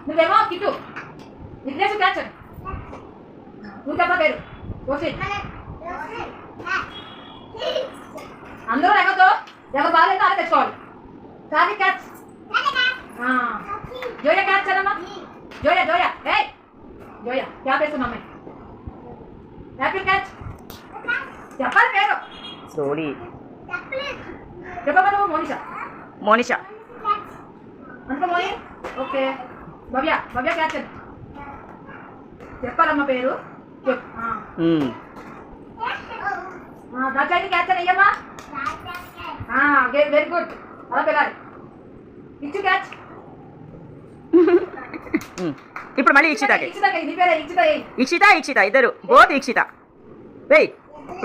నువ్వేమో kit Vignesh catch నువ్వు చెప్ప పేరు కోసి అందరూ ఎగతో ఎవరు బాగాలేదు అలా తెచ్చుకోవాలి సారీ క్యాచ్ జోయా క్యాచ్ చదమ్మా జోయా జోయా ఏ జోయా క్యాప్ వేస్తున్నా అమ్మాయి యాపిల్ క్యాచ్ చెప్పాలి పేరు స్లోలీ చెప్పమ్మా నువ్వు మోనిషా మోనిషా అంత మోని ఓకే భవ్య భవ్య క్యాచ్ చెప్పాలమ్మ పేరు దాచాయి క్యాచ్ అయ్యమ్మా వెరీ గుడ్ అలా పిల్లాలి ఇచ్చు క్యాచ్ ఇప్పుడు మళ్ళీ ఇక్షితకి నీ పేరే ఇచ్చిత ఇక్షిత ఇక్షిత ఇద్దరు బోత్ ఇక్షిత వెయ్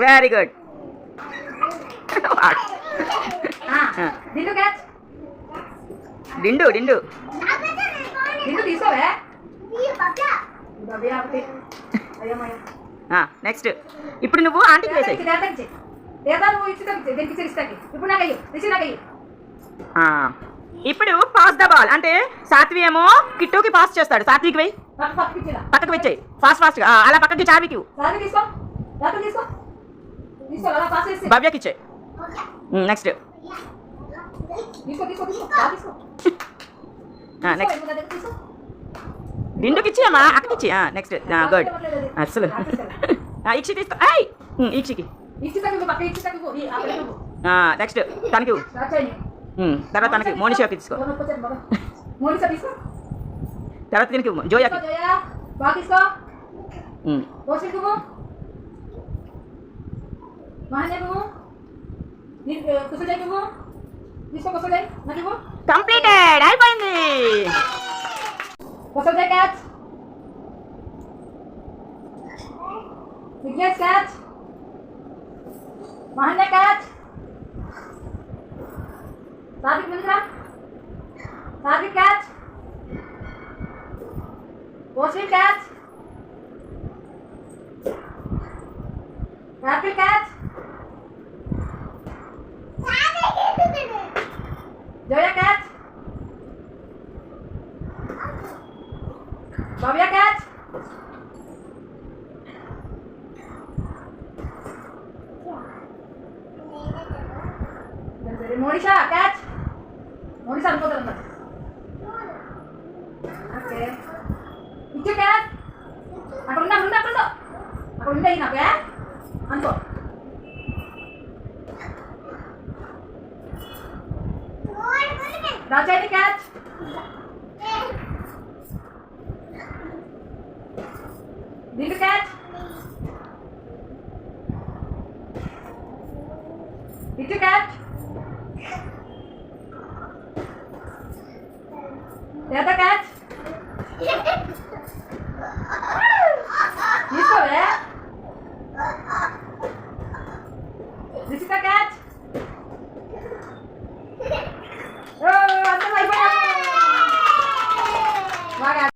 వెరీ గుడ్ డిండు క్యాచ్ డిండు డిండు డిండు తీసుకోవే నెక్స్ట్ ఇప్పుడు నువ్వు ఆంటీకి వేసాయి ఇప్పుడు నాకు అయ్యి ఇప్పుడు పాస్ ద బాల్ అంటే సాత్వి ఏమో కిట్టుకి పాస్ చేస్తాడు సాత్వికి వెయ్యి పక్కకి వచ్చాయి ఫాస్ట్ ఫాస్ట్గా అలా పక్కకి చార్వికి భవ్యకి ఇచ్చాయి నెక్స్ట్ నెక్స్ట్ డిండుకి ఇచ్చామా అక్కకి ఇచ్చి నెక్స్ట్ గుడ్ అసలు ఇక్షి తీసుకో ఇక్షికి నెక్స్ట్ తనకి తర్వాత తనకి మోనిషాకి తీసుకో తర్వాత దీనికి జోయాకి కంప్లీటెడ్ అయిపోయింది catch Vignesh catch Mahanya catch Satvik ముందురా Satvik catch Oswin catch apple catch Zoya catch Bhavya catch Monisha catch Monisha అనుకోతారు ఓకే ఇచ్చు క్యాచ్ అక్కడ ఉన్నా ఉందా అక్కడ ఉండే నాకు అనుకో రాజాయి క్యాచ్ దిండు క్యాచ్ ఇచ్చు క్యాచ్ లేదా క్యాచ్ తీసుకోవే రిషిక క్యాచ్